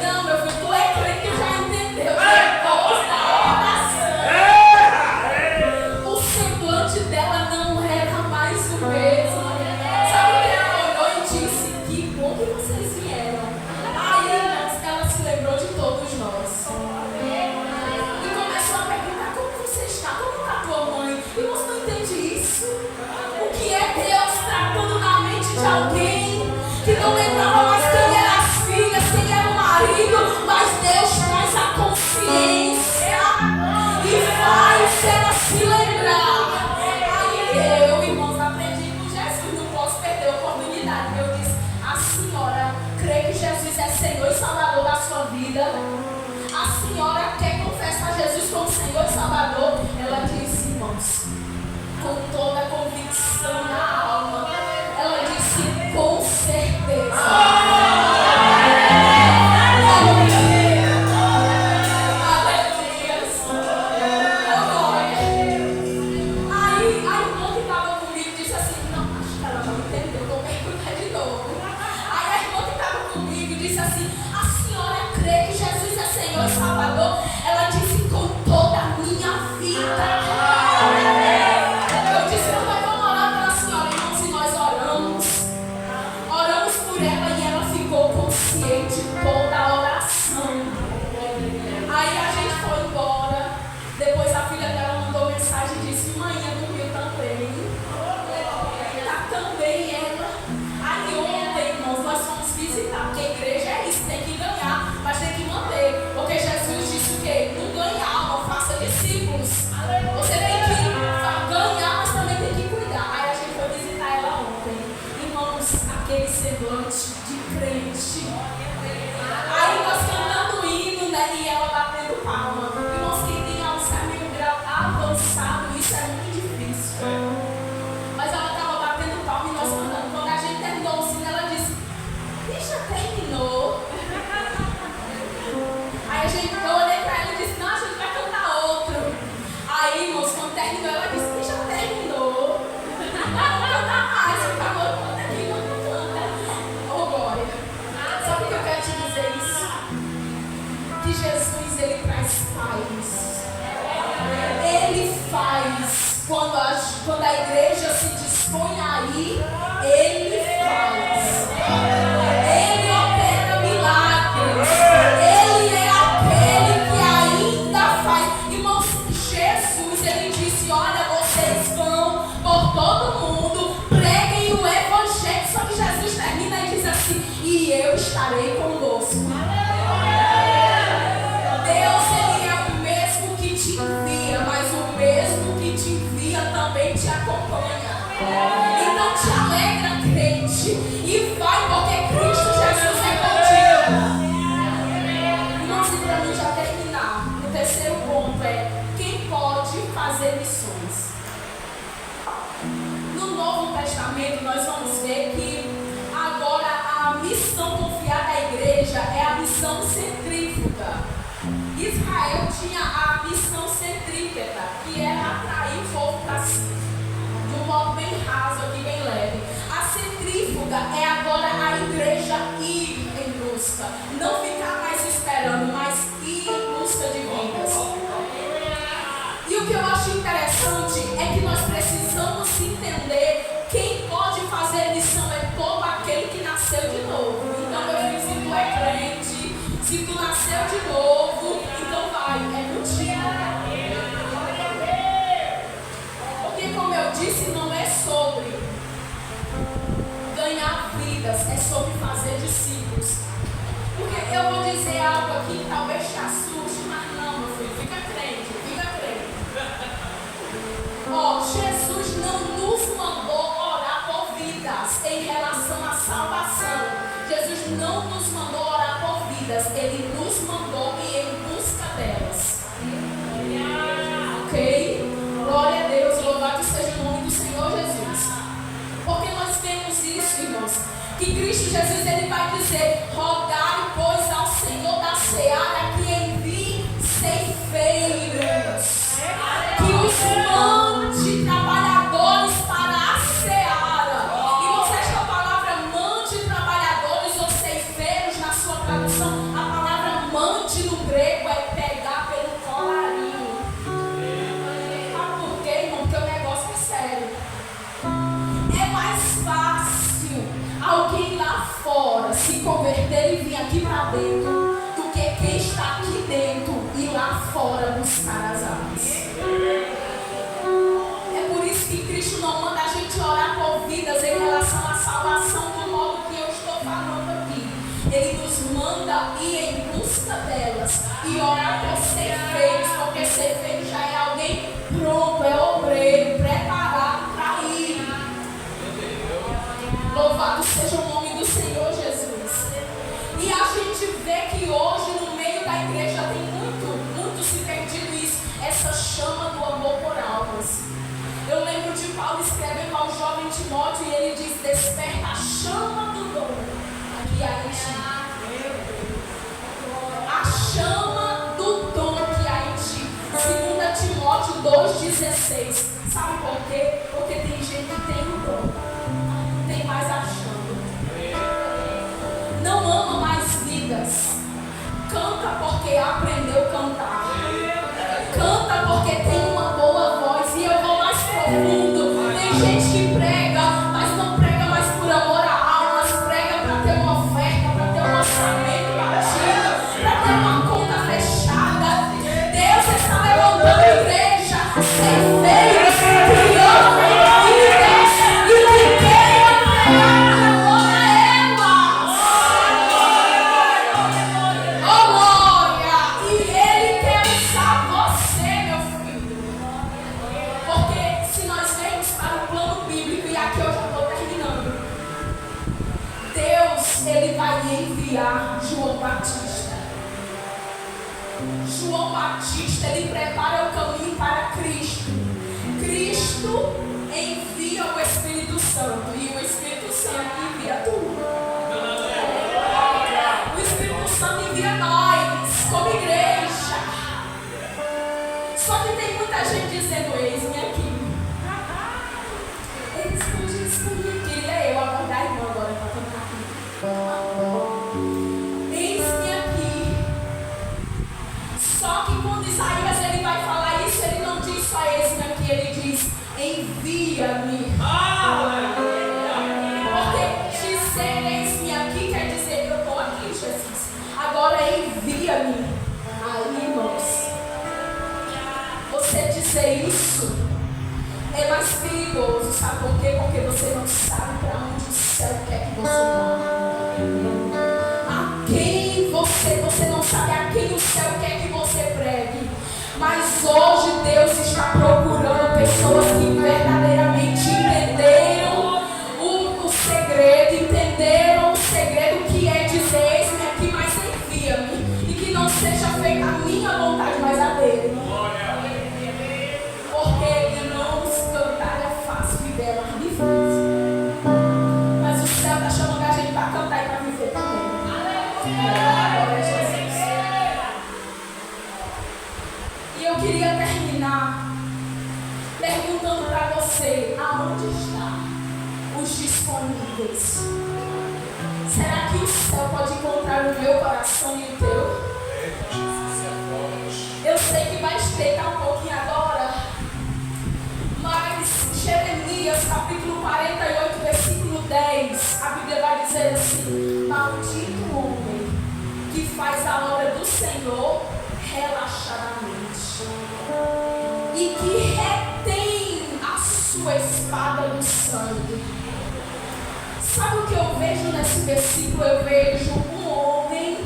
Não, meu filho, tu é crente que já entendeu. Depois da oração, o semblante dela não era mais o mesmo. Sabe o que ela olhou e disse? Que bom que vocês vieram. Aí ela se lembrou de todos nós. E começou a perguntar: como você está? Como está tua mãe? E você não entende isso? O que é Deus tratando na mente de alguém que não lembrava mais quem era as filhas, quem era o marido, mas Deus traz a consciência e faz ela se lembrar. Aí eu, irmãos, aprendi com Jesus, não posso perder a oportunidade. Eu disse: a senhora crê que Jesus é Senhor e Salvador da sua vida? A senhora quer confessar Jesus como Senhor e Salvador? Ela disse: irmãos, com toda a convicção na alma, ela disse: com certeza. Aí a irmã que estava comigo disse assim: não, acho que ela não entendeu, vou perguntar de novo. Aí a irmã que estava comigo disse assim: a senhora crê que Jesus é Senhor e Salvador? Ela disse: com toda a minha vida. Eu disse: não, vamos orar pela senhora, irmãos, e nós oramos por ela e ela ficou consciente toda a oração. Aí a gente foi embora. Depois a filha dela mandou mensagem e disse: mãe, eu dormiu também. Tá também ela. Aí ontem, irmãos, nós fomos visitar, porque a igreja é isso, tem que ganhar, mas tem que manter. Porque Jesus disse o quê? Não ganhe alma, faça discípulos. Você tem que ganhar, mas também tem que cuidar. Aí a gente foi visitar ela ontem. Irmãos, aquele semblante de crente. Aí nós cantando hino, né? E ela batendo palma. Irmãos, quem tem Alzheimer em um grau avançado, isso é muito difícil. Mas ela estava batendo palma e nós cantando. Quando a gente terminou o sino, ela disse: e já terminou? Aí eu olhei pra ela e disse: não, a gente vai cantar outro. Aí, irmãos, quando terminou, ela disse: e já terminou? Vamos cantar mais, por favor, canta aqui, não canta. Ô, glória. Sabe o que eu quero te dizer isso? Que Jesus, ele traz paz. Ele faz. Quando a igreja se dispõe a ir, ele faz. Ele opera milagres. Ele é aquele que ainda faz. Irmãos, Jesus, ele disse: olha, vocês vão por todo mundo, preguem o evangelho. Só que Jesus termina e diz assim: e eu estarei convosco. Deus, ele é o mesmo que te envia, mas o mesmo que te envia também te acompanha. Então te alegra, crente, e vai, porque Cristo Jesus é contigo. Irmãos, e para mim já terminar, o terceiro ponto é: quem pode fazer missões? No Novo Testamento nós vamos ver que agora a missão confiada à igreja é a missão centrífuga. Israel tinha a missão centrípeta, que era atrair o povo para si. De um modo bem raso aqui, bem leve. A centrífuga é agora a igreja ir em busca. Não ficar mais esperando, mas ir em busca de vidas. E o que eu acho interessante é que nós precisamos entender: quem pode fazer missão é todo aquele que nasceu de novo. Então, meu filho, se tu é crente, se tu nasceu de novo, então vai, é contigo. Porque, como eu disse, não é sobre ganhar vidas, é sobre fazer discípulos. Porque eu vou dizer algo aqui que talvez te assuste, mas não, meu filho, fica crente, fica crente. isso, irmãos. Que Cristo Jesus, ele vai dizer: rogai, pois, ao Senhor da seara que envie ceifeiros, que os mande trabalhadores para a seara. E você, esta palavra mande trabalhadores ou ceifeiros, na sua tradução, a palavra mande no grego é pegar pelo colarinho. Sabe por quê, irmão? Porque o negócio é sério. É mais fácil alguém lá fora se converter e vir aqui para dentro do que quem está aqui dentro e lá fora buscar as almas. É por isso que Cristo não manda a gente orar por vidas em relação à salvação do modo que eu estou falando aqui. Ele nos manda ir em busca delas e orar por ceifeiros, porque ceifeiro já é alguém pronto, é obreiro, preparado para ir. Louvado seja o nome do Senhor Jesus. E a gente vê que hoje no meio da igreja tem muito se perdido isso, essa chama do amor por almas. Eu lembro de Paulo escrevendo ao jovem Timóteo e ele diz: desperta a chama do dom que há em ti. A chama do dom que há em ti. 2 Timóteo 2,16. Sabe por quê? Porque tem gente que tem o dom, tem mais a chama, não ama mais vidas, canta porque aprendeu a cantar, canta porque tem uma boa voz. E eu vou mais profundo, tem gente que prega, mas não prega mais por amor a almas, prega para ter uma oferta, para ter um orçamento batido, para ter uma conta fechada. Deus está levantando a igreja, ceifeiros que amam vidas e que queiram pregar amor a elas. Oh glória! E Ele quer usar você, meu filho. Porque se nós vemos para o plano bíblico, e aqui eu já estou terminando, Deus, Ele vai enviar João Batista. João Batista, ele prepara o caminho para Cristo. Cristo envia o Espírito Santo e o Espírito Santo envia tudo. O Espírito Santo envia nós, como igreja. Só que tem muita gente dizendo: eis-me aqui. Eis-me aqui. Queria eu abordar a irmã agora para cantar aqui. Eis-me aqui. Só que quando Isaías ele vai falar isso, ele não diz só eis-me aqui, ele diz: envia-me. Porque dizer eis-me aqui quer dizer: eu estou aqui, Jesus. Agora envia-me. Aí, irmãos, você dizer isso é mais perigoso. Sabe por quê? Porque você não sabe para onde o céu quer que você vá. A quem você não sabe a quem o céu quer que você pregue. Mas hoje Deus está procurando pessoas que verdadeiramente entenderam o segredo, entenderam o segredo que é dizer eis-me aqui, mas envia-me. E que não seja feita a minha vontade, mas a dele. Porque, irmãos, cantar é fácil, viver é mais difícil. Mas o céu está chamando a gente para cantar e para viver também. Glória a Jesus. E eu queria terminar perguntando para você: aonde estão os disponíveis? Será que o céu pode encontrar o meu coração e o teu? Eu sei que vai estreitar um pouquinho agora, mas Jeremias capítulo 48, versículo 10, a Bíblia vai dizer assim: maldito o homem que faz a obra do Senhor relaxadamente e que retém a sua espada do sangue. Sabe o que eu vejo nesse versículo? Eu vejo um homem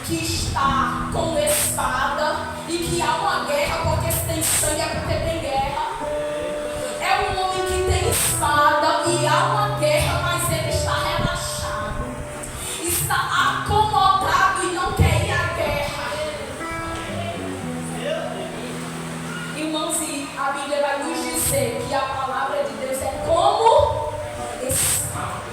que está com espada e que há uma guerra, porque se tem sangue é porque tem guerra. É um homem que tem espada e há uma guerra, mas ele está relaxado, está acomodado e não quer ir à guerra. Irmãos, e a Bíblia vai nos dizer que a palavra de Deus é como espada.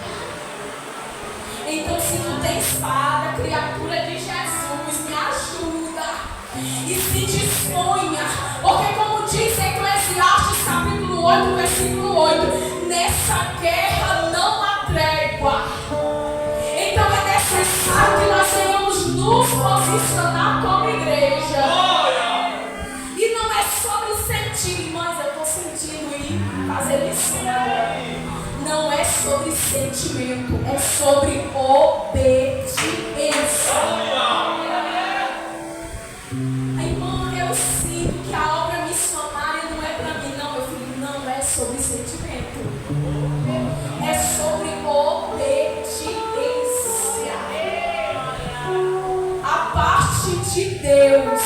8, versículo 8. Nessa guerra não há trégua. Então é necessário que nós venhamos nos posicionar como igreja. E não é sobre sentir, mas eu estou sentindo e fazer isso agora. Não é sobre sentimento, é sobre obediência. Irmão, eu sinto que a obra missionária não é para mim, não, meu filho, não é sobre sentimento, é sobre obediência. A parte de Deus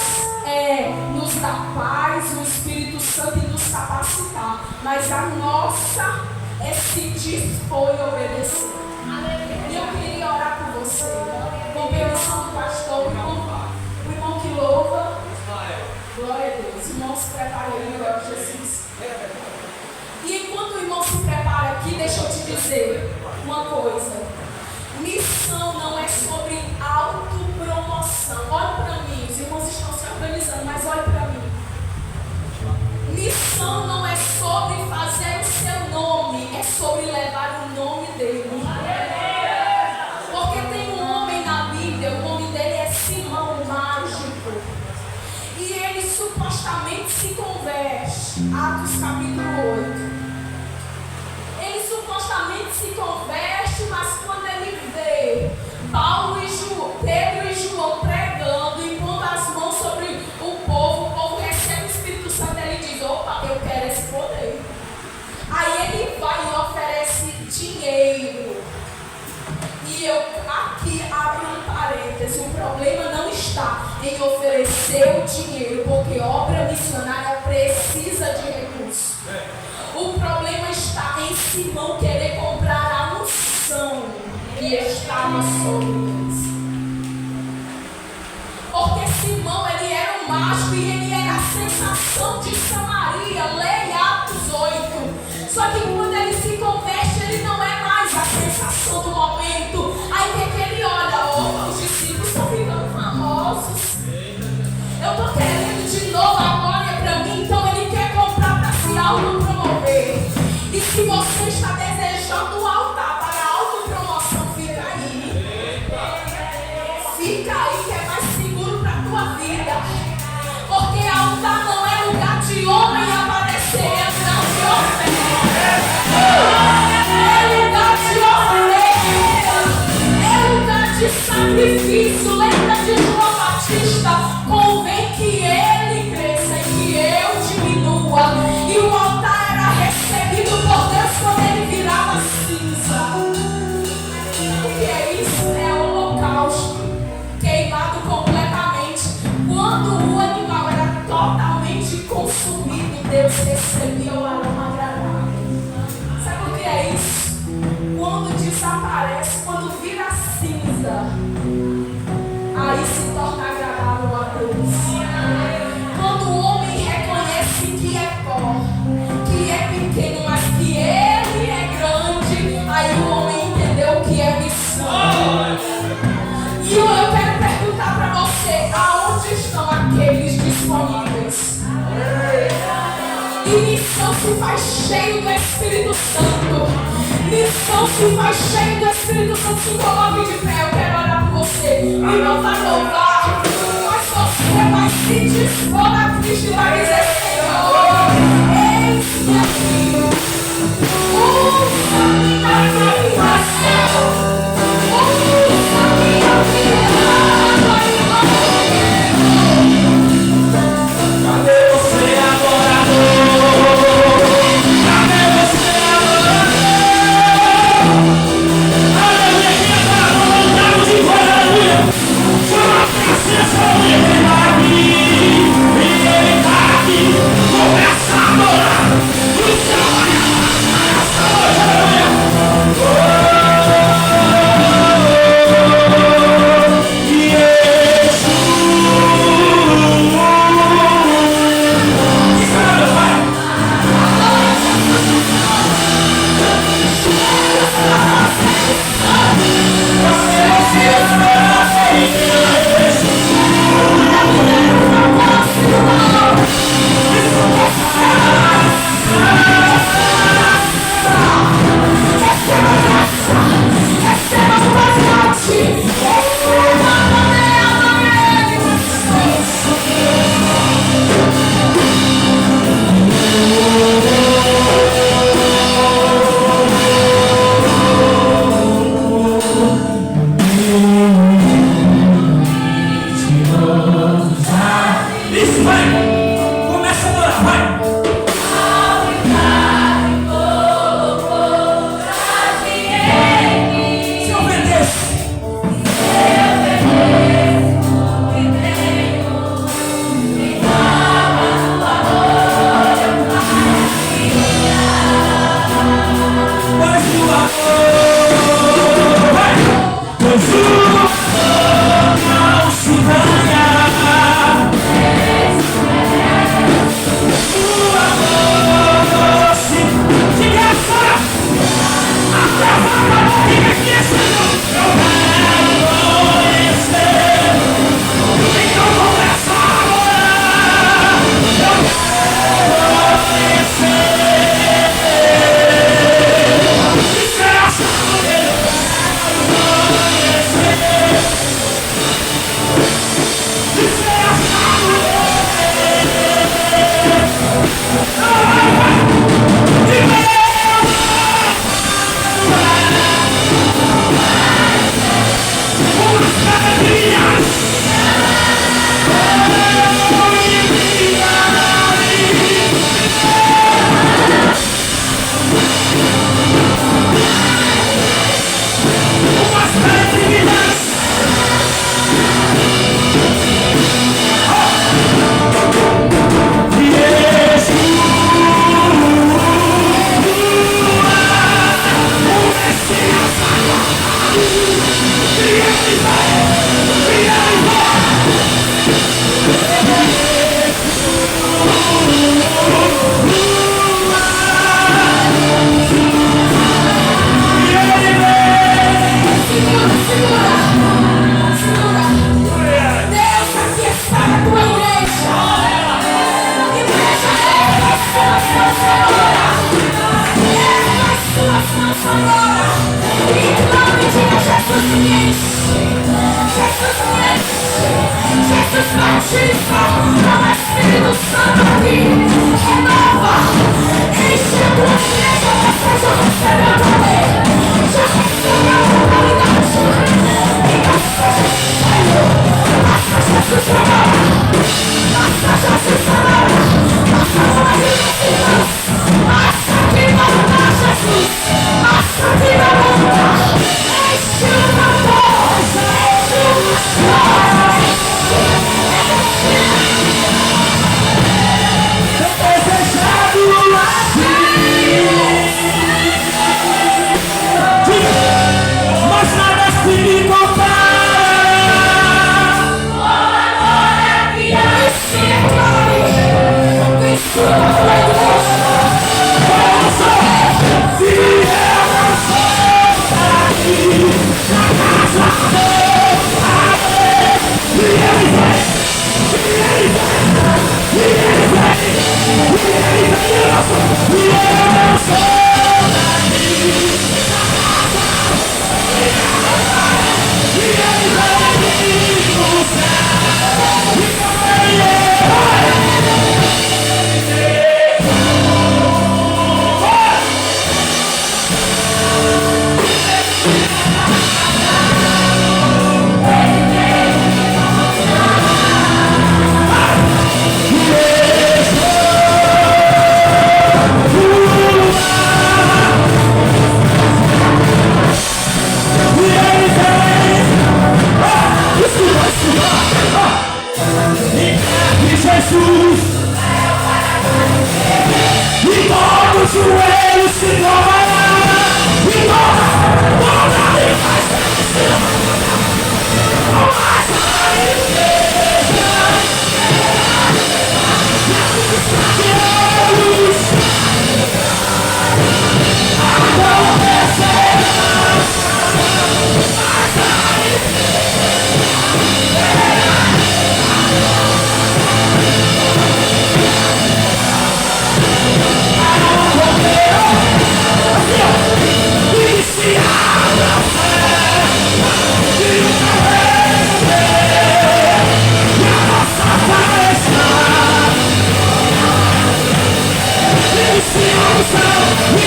é nos dar paz, o Espírito Santo e nos capacitar, mas a nossa é se dispor e obedecer. E eu queria orar por você, com permissão do pastor, o irmão que louva. Glória a Deus. O irmão se prepara aí, em nome de Jesus. E enquanto o irmão se prepara aqui, deixa eu te dizer uma coisa. Missão não é sobre autopromoção. Olhe para mim, os irmãos estão se organizando, mas olhe para mim. Missão não é sobre fazer o seu nome, é sobre levar o nome dele. Porque tem um homem na Bíblia, o nome dele é Simão Mágico. E ele supostamente se converte. Atos capítulo 8. Ele supostamente se converte, mas quando ele vê Paulo e Pedro e João pregando e pondo as mãos sobre o povo recebe o Espírito Santo, ele diz: opa, eu quero esse poder. Aí ele vai e oferece dinheiro. E eu aqui abro um parêntese: o problema não está em oferecer o dinheiro, porque obra missionária precisa de recursos. O problema está em Simão querer comprar a unção que estava sobre eles. Porque Simão, ele era um mágico e ele era a sensação de Samaria. Leia Atos 8. Só que quando ele se converte, ele não é mais a sensação do momento. Aí que ele olha: opa, os discípulos estão ficando famosos. Eu estou querendo de novo a glória para mim. Então ele quer comprar para se autopromover. E se você está desejando um altar para autopromoção, fica aí. Fica aí que é mais seguro para a tua vida. Porque altar não é lugar de homem aparecer, é lugar de oferta. É lugar de oferta. É lugar de sacrifício. Lembra de João Batista? Convém que ele cresça e que eu diminua. E o altar era recebido por Deus quando ele virava cinza. O que é isso? É holocausto. Queimado completamente. Quando o animal era totalmente consumido, Deus recebia o aroma agradável. Sabe o que é isso? Quando desaparece, quando vira cinza, aí se torna agradável a Deus. Quando o homem reconhece que é pó, que é pequeno, mas que ele é grande, aí o homem entendeu o que é missão. E eu quero perguntar para você: aonde estão aqueles disponíveis? E missão se faz cheio do Espírito Santo. Missão se faz cheio do Espírito Santo. Se coloque de pé, eu quero orar por você. E não vai louvar, mas você vai se dispor a Cristo e vai dizer: Senhor, eis-me aqui. Usa minha vida. Usa minha vida. Cadê você, adorador? Cadê você, adorador? Aleluia, adorador, de aleluia. Só a presença dele vai vir. E ele tá aqui. Iniciação